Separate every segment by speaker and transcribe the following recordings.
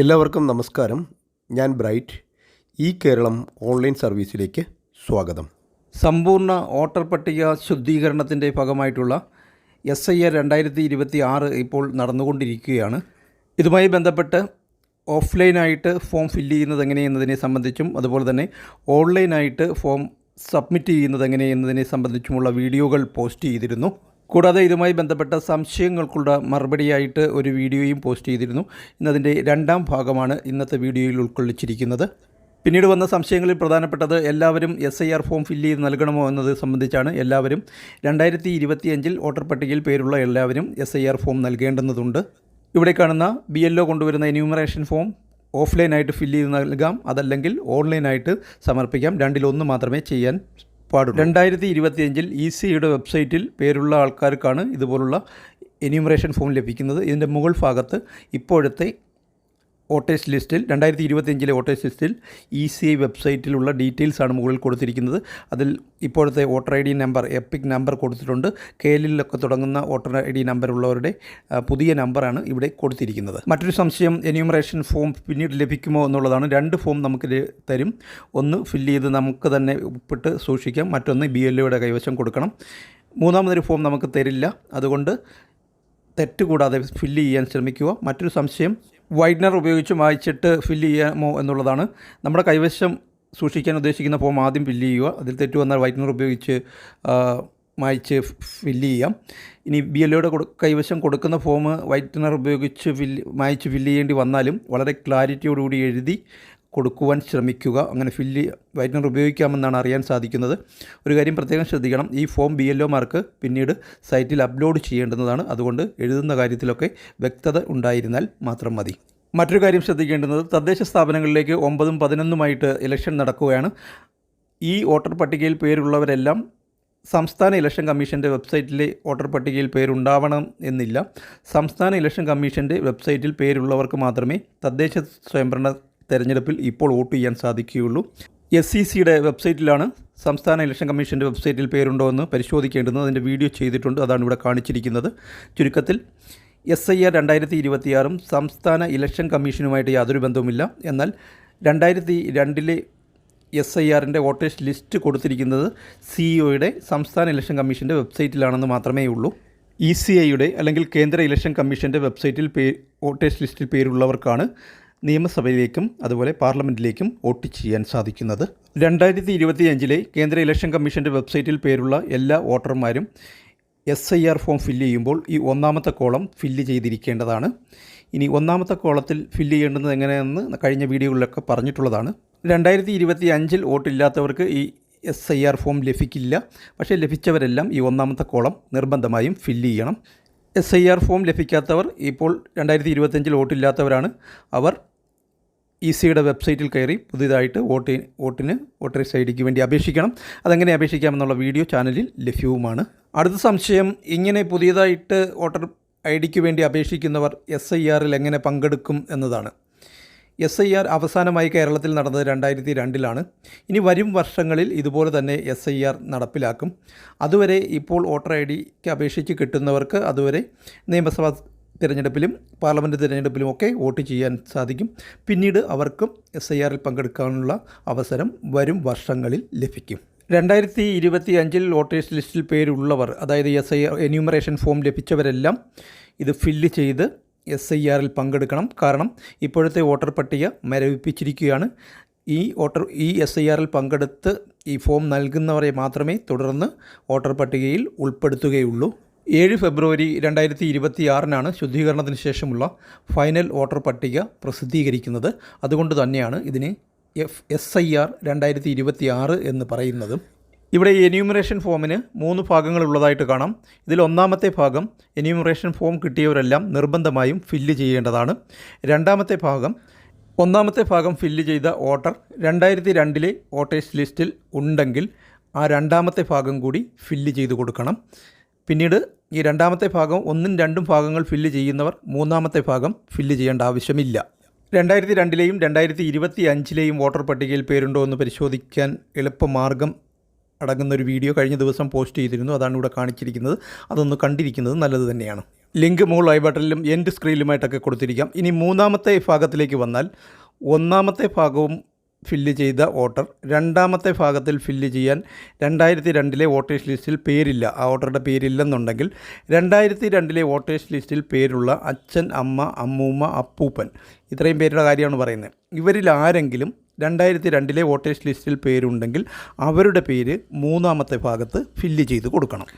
Speaker 1: എല്ലാവർക്കും നമസ്കാരം. ഞാൻ ബ്രൈറ്റ്. ഈ കേരളം ഓൺലൈൻ സർവീസിലേക്ക് സ്വാഗതം.
Speaker 2: സമ്പൂർണ്ണ വോട്ടർ പട്ടിക ശുദ്ധീകരണത്തിൻ്റെ ഭാഗമായിട്ടുള്ള SIR 2026 ഇപ്പോൾ നടന്നുകൊണ്ടിരിക്കുകയാണ്. ഇതുമായി ബന്ധപ്പെട്ട് ഓഫ്ലൈനായിട്ട് ഫോം ഫില്ല് ചെയ്യുന്നത് എങ്ങനെയെന്നതിനെ സംബന്ധിച്ചും അതുപോലെ തന്നെ ഓൺലൈനായിട്ട് ഫോം സബ്മിറ്റ് ചെയ്യുന്നത് എങ്ങനെയെന്നതിനെ സംബന്ധിച്ചുമുള്ള വീഡിയോകൾ പോസ്റ്റ് ചെയ്തിരുന്നു. കൂടാതെ ഇതുമായി ബന്ധപ്പെട്ട സംശയങ്ങൾക്കുള്ള മറുപടിയായിട്ട് ഒരു വീഡിയോയും പോസ്റ്റ് ചെയ്തിരുന്നു. ഇന്നതിൻ്റെ രണ്ടാം ഭാഗമാണ് ഇന്നത്തെ വീഡിയോയിൽ ഉൾക്കൊള്ളിച്ചിരിക്കുന്നത്. പിന്നീട് വന്ന സംശയങ്ങളിൽ പ്രധാനപ്പെട്ടത് എല്ലാവരും SIR ഫോം ഫില്ല് ചെയ്ത് നൽകണമോ എന്നത് സംബന്ധിച്ചാണ്. എല്ലാവരും 2025 വോട്ടർ പട്ടികയിൽ പേരുള്ള എല്ലാവരും SIR ഫോം നൽകേണ്ടതുണ്ട്. ഇവിടെ കാണുന്ന BLO കൊണ്ടുവരുന്ന എന്യൂമറേഷൻ ഫോം ഓഫ്ലൈനായിട്ട് ഫില്ല് ചെയ്ത് നൽകാം, അതല്ലെങ്കിൽ ഓൺലൈനായിട്ട് സമർപ്പിക്കാം. രണ്ടിലൊന്ന് മാത്രമേ ചെയ്യാൻ പാടുള്ളൂ. 2025 ECയുടെ വെബ്സൈറ്റിൽ പേരുള്ള ആൾക്കാർക്കാണ് ഇതുപോലുള്ള എന്യൂമറേഷൻ ഫോം ലഭിക്കുന്നത്. ഇതിൻ്റെ മുകൾ ഭാഗത്ത് ഇപ്പോഴത്തെ വോട്ടേഴ്സ് ലിസ്റ്റിൽ 2025 വോട്ടേഴ്സ് ലിസ്റ്റിൽ ECI വെബ്സൈറ്റിലുള്ള ഡീറ്റെയിൽസാണ് മുകളിൽ കൊടുത്തിരിക്കുന്നത്. അതിൽ ഇപ്പോഴത്തെ voter ID number, EPIC number കൊടുത്തിട്ടുണ്ട്. KLലൊക്കെ തുടങ്ങുന്ന വോട്ടർ ID നമ്പർ ഉള്ളവരുടെ പുതിയ നമ്പറാണ് ഇവിടെ കൊടുത്തിരിക്കുന്നത്. മറ്റൊരു സംശയം, എന്യൂമറേഷൻ ഫോം പിന്നീട് ലഭിക്കുമോ എന്നുള്ളതാണ്. 2 ഫോം നമുക്ക് തരും. ഒന്ന് ഫില്ല് ചെയ്ത് നമുക്ക് തന്നെ ഒപ്പിട്ട് സൂക്ഷിക്കാം, മറ്റൊന്ന് BLOയുടെ കൈവശം കൊടുക്കണം. മൂന്നാമതൊരു ഫോം നമുക്ക് തരില്ല. അതുകൊണ്ട് തെറ്റുകൂടാതെ ഫില്ല് ചെയ്യാൻ ശ്രമിക്കുക. മറ്റൊരു സംശയം, വൈറ്റ്നർ ഉപയോഗിച്ച് മായ്ച്ചിട്ട് ഫില്ല് ചെയ്യാമോ എന്നുള്ളതാണ്. നമ്മുടെ കൈവശം സൂക്ഷിക്കാൻ ഉദ്ദേശിക്കുന്ന ഫോം ആദ്യം ഫില്ല് ചെയ്യുക. അതിൽ തെറ്റ് വന്നാൽ വൈറ്റ്നർ ഉപയോഗിച്ച് മായ്ച്ച് ഫില്ല് ചെയ്യാം. ഇനി BLOയുടെ കൈവശം കൊടുക്കുന്ന ഫോം വൈറ്റ്നർ ഉപയോഗിച്ച് മായ്ച്ച് ഫില്ല് ചെയ്യേണ്ടി വന്നാലും വളരെ ക്ലാരിറ്റിയോടുകൂടി എഴുതി കൊടുക്കുവാൻ ശ്രമിക്കുക. അങ്ങനെ വൈറ്റ്നർ ഉപയോഗിക്കാമെന്നാണ് അറിയാൻ സാധിക്കുന്നത്. ഒരു കാര്യം പ്രത്യേകം ശ്രദ്ധിക്കണം, ഈ ഫോം BLOമാർക്ക് പിന്നീട് സൈറ്റിൽ അപ്ലോഡ് ചെയ്യേണ്ടുന്നതാണ്. അതുകൊണ്ട് എഴുതുന്ന കാര്യത്തിലൊക്കെ വ്യക്തത ഉണ്ടായിരുന്നാൽ മാത്രം മതി. മറ്റൊരു കാര്യം ശ്രദ്ധിക്കേണ്ടുന്നത്, തദ്ദേശ സ്ഥാപനങ്ങളിലേക്ക് 9ഉം 11ഉമായിട്ട് ഇലക്ഷൻ നടക്കുകയാണ്. ഈ വോട്ടർ പട്ടികയിൽ പേരുള്ളവരെല്ലാം സംസ്ഥാന ഇലക്ഷൻ കമ്മീഷൻ്റെ വെബ്സൈറ്റിലെ വോട്ടർ പട്ടികയിൽ പേരുണ്ടാവണം എന്നില്ല. സംസ്ഥാന ഇലക്ഷൻ കമ്മീഷൻ്റെ വെബ്സൈറ്റിൽ പേരുള്ളവർക്ക് മാത്രമേ തദ്ദേശ സ്വയംഭരണ തെരഞ്ഞെടുപ്പിൽ ഇപ്പോൾ വോട്ട് ചെയ്യാൻ സാധിക്കുകയുള്ളൂ. SECയുടെ വെബ്സൈറ്റിലാണ് സംസ്ഥാന ഇലക്ഷൻ കമ്മീഷൻ്റെ വെബ്സൈറ്റിൽ പേരുണ്ടോ എന്ന് പരിശോധിക്കേണ്ടത്. അതിൻ്റെ വീഡിയോ ചെയ്തിട്ടുണ്ട്, അതാണ് ഇവിടെ കാണിച്ചിരിക്കുന്നത്. ചുരുക്കത്തിൽ SIR 2026 സംസ്ഥാന ഇലക്ഷൻ കമ്മീഷനുമായിട്ട് യാതൊരു ബന്ധവുമില്ല. എന്നാൽ 2002 SIRൻ്റെ വോട്ടേഴ്സ് ലിസ്റ്റ് കൊടുത്തിരിക്കുന്നത് CEOയുടെ സംസ്ഥാന ഇലക്ഷൻ കമ്മീഷൻ്റെ വെബ്സൈറ്റിലാണെന്ന് മാത്രമേ ഉള്ളൂ. ECIയുടെ അല്ലെങ്കിൽ കേന്ദ്ര ഇലക്ഷൻ കമ്മീഷൻ്റെ വെബ്സൈറ്റിൽ വോട്ടേഴ്സ് ലിസ്റ്റിൽ പേരുള്ളവർക്കാണ് നിയമസഭയിലേക്കും അതുപോലെ പാർലമെൻറ്റിലേക്കും വോട്ട് ചെയ്യാൻ സാധിക്കുന്നത്. 2025 കേന്ദ്ര ഇലക്ഷൻ കമ്മീഷൻ്റെ വെബ്സൈറ്റിൽ പേരുള്ള എല്ലാ വോട്ടർമാരും SIR ഫോം ഫില്ല് ചെയ്യുമ്പോൾ ഈ ഒന്നാമത്തെ കോളം ഫില്ല് ചെയ്തിരിക്കേണ്ടതാണ്. ഇനി ഒന്നാമത്തെ കോളത്തിൽ ഫില്ല് ചെയ്യേണ്ടത് എങ്ങനെയെന്ന് കഴിഞ്ഞ വീഡിയോകളിലൊക്കെ പറഞ്ഞിട്ടുള്ളതാണ്. 2025 വോട്ടില്ലാത്തവർക്ക് ഈ SIR ഫോം ലഭിക്കില്ല. പക്ഷേ ലഭിച്ചവരെല്ലാം ഈ ഒന്നാമത്തെ കോളം നിർബന്ധമായും ഫില്ല് ചെയ്യണം. SIR ഫോം ലഭിക്കാത്തവർ ഇപ്പോൾ 2025 വോട്ടില്ലാത്തവരാണ്. അവർ ECയുടെ വെബ്സൈറ്റിൽ കയറി പുതിയതായിട്ട് വോട്ടേഴ്സ് IDക്ക് വേണ്ടി അപേക്ഷിക്കണം. അതെങ്ങനെ അപേക്ഷിക്കാമെന്നുള്ള വീഡിയോ ചാനലിൽ ലഭ്യവുമാണ്. അടുത്ത സംശയം, ഇങ്ങനെ പുതിയതായിട്ട് വോട്ടർ IDക്ക് വേണ്ടി അപേക്ഷിക്കുന്നവർ SIRൽ എങ്ങനെ പങ്കെടുക്കും എന്നതാണ്. SIR അവസാനമായി കേരളത്തിൽ നടന്നത് 2002 ഇനി വരും വർഷങ്ങളിൽ ഇതുപോലെ തന്നെ SIR നടപ്പിലാക്കും. അതുവരെ ഇപ്പോൾ വോട്ടർ IDക്ക് അപേക്ഷിച്ച് കിട്ടുന്നവർക്ക് അതുവരെ നിയമസഭാ തിരഞ്ഞെടുപ്പിലും പാർലമെൻറ്റ് തിരഞ്ഞെടുപ്പിലുമൊക്കെ വോട്ട് ചെയ്യാൻ സാധിക്കും. പിന്നീട് അവർക്കും SIRൽ പങ്കെടുക്കാനുള്ള അവസരം വരും വർഷങ്ങളിൽ ലഭിക്കും. 2025 വോട്ടേഴ്സ് ലിസ്റ്റിൽ പേരുള്ളവർ, അതായത് SIR എന്യൂമറേഷൻ ഫോം ലഭിച്ചവരെല്ലാം ഇത് ഫില്ല് ചെയ്ത് SIRൽ പങ്കെടുക്കണം. കാരണം ഇപ്പോഴത്തെ വോട്ടർ പട്ടിക മരവിപ്പിച്ചിരിക്കുകയാണ്. ഈ SIRൽ പങ്കെടുത്ത് ഈ ഫോം നൽകുന്നവരെ മാത്രമേ തുടർന്ന് വോട്ടർ പട്ടികയിൽ ഉൾപ്പെടുത്തുകയുള്ളൂ. 7 ഫെബ്രുവരി 2026 ശുദ്ധീകരണത്തിന് ശേഷമുള്ള ഫൈനൽ വോട്ടർ പട്ടിക പ്രസിദ്ധീകരിക്കുന്നത്. അതുകൊണ്ട് തന്നെയാണ് ഇതിന് SIR 2026 എന്ന് പറയുന്നത്. ഇവിടെ എന്യൂമറേഷൻ ഫോമിന് 3 ഭാഗങ്ങളുള്ളതായിട്ട് കാണാം. ഇതിൽ ഒന്നാമത്തെ ഭാഗം എന്യൂമറേഷൻ ഫോം കിട്ടിയവരെല്ലാം നിർബന്ധമായും ഫില്ല് ചെയ്യേണ്ടതാണ്. ഒന്നാമത്തെ ഭാഗം ഫില്ല് ചെയ്ത വോട്ടർ 2002 വോട്ടേഴ്സ് ലിസ്റ്റിൽ ഉണ്ടെങ്കിൽ ആ രണ്ടാമത്തെ ഭാഗം കൂടി ഫില്ല് ചെയ്ത് കൊടുക്കണം. പിന്നീട് ഈ രണ്ടാമത്തെ ഭാഗം 1ഉം 2ഉം ഭാഗങ്ങൾ ഫില്ല് ചെയ്യുന്നവർ മൂന്നാമത്തെ ഭാഗം ഫില്ല് ചെയ്യേണ്ട ആവശ്യമില്ല. 2002 2025 വോട്ടർ പട്ടികയിൽ പേരുണ്ടോ എന്ന് പരിശോധിക്കാൻ എളുപ്പമാർഗം അടങ്ങുന്നൊരു വീഡിയോ കഴിഞ്ഞ ദിവസം പോസ്റ്റ് ചെയ്തിരുന്നു. അതാണ് ഇവിടെ കാണിച്ചിരിക്കുന്നത്. അതൊന്ന് കണ്ടിരിക്കുന്നത് നല്ലത് തന്നെയാണ്. ലിങ്ക് മുകൾ ഐ ബട്ടണിലും എൻഡ് സ്ക്രീനിലുമായിട്ടൊക്കെ കൊടുത്തിരിക്കാം. ഇനി മൂന്നാമത്തെ ഭാഗത്തിലേക്ക് വന്നാൽ ഒന്നാമത്തെ ഭാഗവും ഫില്ല് ചെയ്ത വോട്ടർ രണ്ടാമത്തെ ഭാഗത്തിൽ ഫില്ല് ചെയ്യാൻ 2002 വോട്ടേഴ്സ് ലിസ്റ്റിൽ പേരില്ല, ആ വോട്ടറുടെ പേരില്ലെന്നുണ്ടെങ്കിൽ 2002 വോട്ടേഴ്സ് ലിസ്റ്റിൽ പേരുള്ള അച്ഛൻ, അമ്മ, അമ്മൂമ്മ, അപ്പൂപ്പൻ, ഇത്രയും പേരുടെ കാര്യമാണ് പറയുന്നത്. ഇവരിൽ ആരെങ്കിലും 2002 വോട്ടേഴ്സ് ലിസ്റ്റിൽ പേരുണ്ടെങ്കിൽ അവരുടെ പേര് മൂന്നാമത്തെ ഭാഗത്ത് ഫില്ല് ചെയ്ത് കൊടുക്കണം.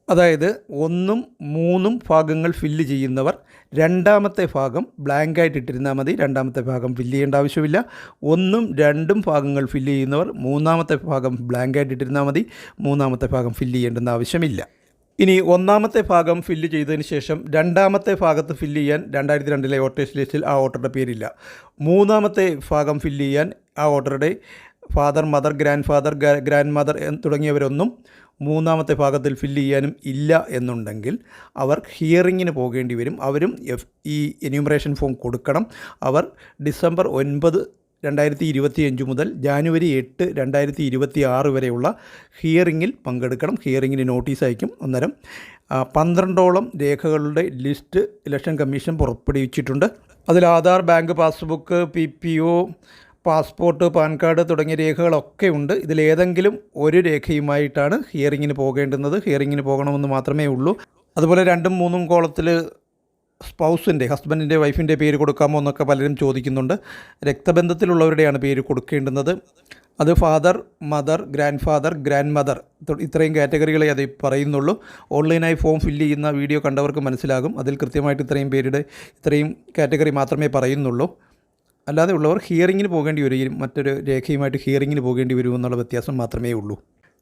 Speaker 2: അതായത് 1ഉം 3ഉം ഭാഗങ്ങൾ ഫില്ല് ചെയ്യുന്നവർ രണ്ടാമത്തെ ഭാഗം ബ്ലാങ്കായിട്ട് ഇട്ടിരുന്നാൽ മതി, രണ്ടാമത്തെ ഭാഗം ഫില്ല് ചെയ്യേണ്ട ആവശ്യമില്ല. 1ഉം 2ഉം ഭാഗങ്ങൾ ഫില്ല് ചെയ്യുന്നവർ മൂന്നാമത്തെ ഭാഗം ബ്ലാങ്കായിട്ട് ഇട്ടിരുന്നാൽ മതി, മൂന്നാമത്തെ ഭാഗം ഫില്ല് ചെയ്യേണ്ടെന്ന് ആവശ്യമില്ല. ഇനി ഒന്നാമത്തെ ഭാഗം ഫില്ല് ചെയ്തതിന് ശേഷം രണ്ടാമത്തെ ഭാഗത്ത് ഫില്ല് ചെയ്യാൻ 2002 വോട്ടേഴ്സ് ലിസ്റ്റിൽ ആ വോട്ടറുടെ പേരില്ല. മൂന്നാമത്തെ ഭാഗം ഫില്ല് ചെയ്യാൻ ആ വോട്ടറുടെ ഫാദർ, മദർ, ഗ്രാൻഡ് മദർ തുടങ്ങിയവരൊന്നും മൂന്നാമത്തെ ഭാഗത്തിൽ ഫില്ല് ചെയ്യാനും ഇല്ല എന്നുണ്ടെങ്കിൽ അവർ ഹിയറിങ്ങിന് പോകേണ്ടി വരും. അവരും ഈ എന്യൂമറേഷൻ ഫോം കൊടുക്കണം. അവർ ഡിസംബർ 9, 2025 മുതൽ ജാനുവരി 8, 2026 വരെയുള്ള ഹിയറിങ്ങിൽ പങ്കെടുക്കണം. ഹിയറിങ്ങിന് നോട്ടീസ് അയക്കും. അന്നേരം 12ഓളം രേഖകളുടെ ലിസ്റ്റ് ഇലക്ഷൻ കമ്മീഷൻ പുറപ്പെടുവിച്ചിട്ടുണ്ട്. അതിൽ Aadhaar, bank passbook, PPO, passport, pan card തുടങ്ങിയ രേഖകളൊക്കെ ഉണ്ട്. ഇതിലേതെങ്കിലും ഒരു രേഖയുമായിട്ടാണ് ഹിയറിങ്ങിന് പോകേണ്ടുന്നത്. ഹിയറിങ്ങിന് പോകണമെന്ന് മാത്രമേ ഉള്ളൂ. അതുപോലെ 2ഉം 3ഉം കോളത്തിൽ സ്പൗസിൻ്റെ, ഹസ്ബൻഡിൻ്റെ, വൈഫിൻ്റെ പേര് കൊടുക്കാമോ എന്നൊക്കെ പലരും ചോദിക്കുന്നുണ്ട്. രക്തബന്ധത്തിലുള്ളവരുടെയാണ് പേര് കൊടുക്കേണ്ടുന്നത്. അത് ഫാദർ, മദർ, ഗ്രാൻഡ് മദർ ഇത്രയും കാറ്റഗറികളെ അത് പറയുന്നുള്ളൂ. ഓൺലൈനായി ഫോം ഫില്ല് ചെയ്യുന്ന വീഡിയോ കണ്ടവർക്ക് മനസ്സിലാകും. അതിൽ കൃത്യമായിട്ട് ഇത്രയും കാറ്റഗറി മാത്രമേ പറയുന്നുള്ളൂ. അല്ലാതെ ഉള്ളവർ ഹിയറിങ്ങിന് പോകേണ്ടി വരും, മറ്റൊരു രേഖയുമായിട്ട് ഹിയറിങ്ങിന് പോകേണ്ടി വരുമെന്നുള്ള വ്യത്യാസം മാത്രമേ ഉള്ളൂ.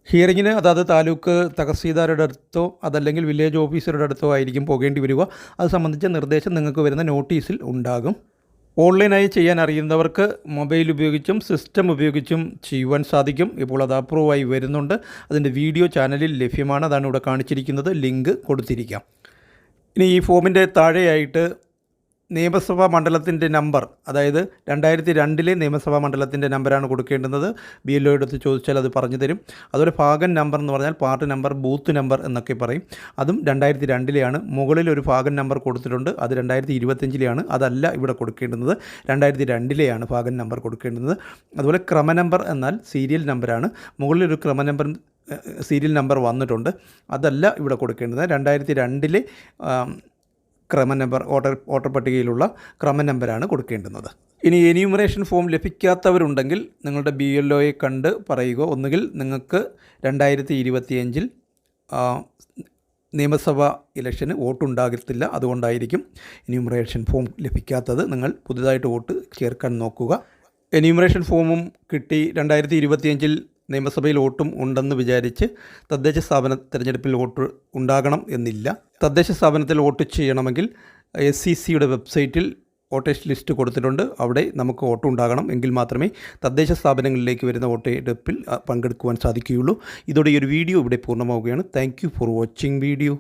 Speaker 2: ഹിയറിങ്ങിന് അതായത് താലൂക്ക് തഹസീൽദാരുടെ അടുത്തോ അതല്ലെങ്കിൽ വില്ലേജ് ഓഫീസറുടെ അടുത്തോ ആയിരിക്കും പോകേണ്ടി വരിക. അത് സംബന്ധിച്ച നിർദ്ദേശം നിങ്ങൾക്ക് വരുന്ന നോട്ടീസിൽ ഉണ്ടാകും. ഓൺലൈനായി ചെയ്യാൻ അറിയുന്നവർക്ക് മൊബൈൽ ഉപയോഗിച്ചും സിസ്റ്റം ഉപയോഗിച്ചും ചെയ്യുവാൻ സാധിക്കും. ഇപ്പോൾ അത് അപ്രൂവായി വരുന്നുണ്ട്. അതിൻ്റെ വീഡിയോ ചാനലിൽ ലഭ്യമാണ്. അതാണ് ഇവിടെ കാണിച്ചിരിക്കുന്നത്. ലിങ്ക് കൊടുത്തിരിക്കാം. ഇനി ഈ ഫോമിൻ്റെ താഴെയായിട്ട് നിയമസഭാ മണ്ഡലത്തിൻ്റെ നമ്പർ, അതായത് 2002 നിയമസഭാ മണ്ഡലത്തിൻ്റെ നമ്പറാണ് കൊടുക്കേണ്ടുന്നത്. BLO എടുത്ത് ചോദിച്ചാൽ അത് പറഞ്ഞു തരും. അതുപോലെ ഭാഗം നമ്പർ എന്ന് പറഞ്ഞാൽ പാർട്ടി നമ്പർ, ബൂത്ത് നമ്പർ എന്നൊക്കെ പറയും. അതും 2002 മുകളിൽ ഒരു ഭാഗം നമ്പർ കൊടുത്തിട്ടുണ്ട്. അത് 2025 അതല്ല ഇവിടെ കൊടുക്കേണ്ടുന്നത്. 2002 ഭാഗം നമ്പർ കൊടുക്കേണ്ടുന്നത്. അതുപോലെ ക്രമനമ്പർ എന്നാൽ സീരിയൽ നമ്പറാണ്. മുകളിലൊരു ക്രമനമ്പർ സീരിയൽ നമ്പർ വന്നിട്ടുണ്ട്. അതല്ല ഇവിടെ കൊടുക്കേണ്ടത്. 2002 ക്രമനമ്പർ, വോട്ടർ പട്ടികയിലുള്ള ക്രമനമ്പറാണ് കൊടുക്കേണ്ടുന്നത്. ഇനി എന്യൂമറേഷൻ ഫോം ലഭിക്കാത്തവരുണ്ടെങ്കിൽ നിങ്ങളുടെ BLOയെ കണ്ട് പറയുക. ഒന്നുകിൽ നിങ്ങൾക്ക് 2025 നിയമസഭാ ഇലക്ഷന് വോട്ടുണ്ടാകത്തില്ല, അതുകൊണ്ടായിരിക്കും എന്യൂമറേഷൻ ഫോം ലഭിക്കാത്തത്. നിങ്ങൾ പുതുതായിട്ട് വോട്ട് ചേർക്കാൻ നോക്കുക. എന്യൂമറേഷൻ ഫോമും കിട്ടി 2025 നിയമസഭയിൽ വോട്ടും ഉണ്ടെന്ന് വിചാരിച്ച് തദ്ദേശ സ്ഥാപന തിരഞ്ഞെടുപ്പിൽ വോട്ട് ഉണ്ടാകണം എന്നില്ല. തദ്ദേശ സ്ഥാപനത്തിൽ വോട്ട് ചെയ്യണമെങ്കിൽ SCCയുടെ വെബ്സൈറ്റിൽ വോട്ടേഴ്സ് ലിസ്റ്റ് കൊടുത്തിട്ടുണ്ട്. അവിടെ നമുക്ക് വോട്ട് ഉണ്ടാകണം. എങ്കിൽ മാത്രമേ തദ്ദേശ സ്ഥാപനങ്ങളിലേക്ക് വരുന്ന വോട്ടെടുപ്പിൽ പങ്കെടുക്കുവാൻ സാധിക്കുകയുള്ളൂ. ഇതോടെ ഈ ഒരു വീഡിയോ ഇവിടെ പൂർണ്ണമാവുകയാണ്. Thank you for watching video.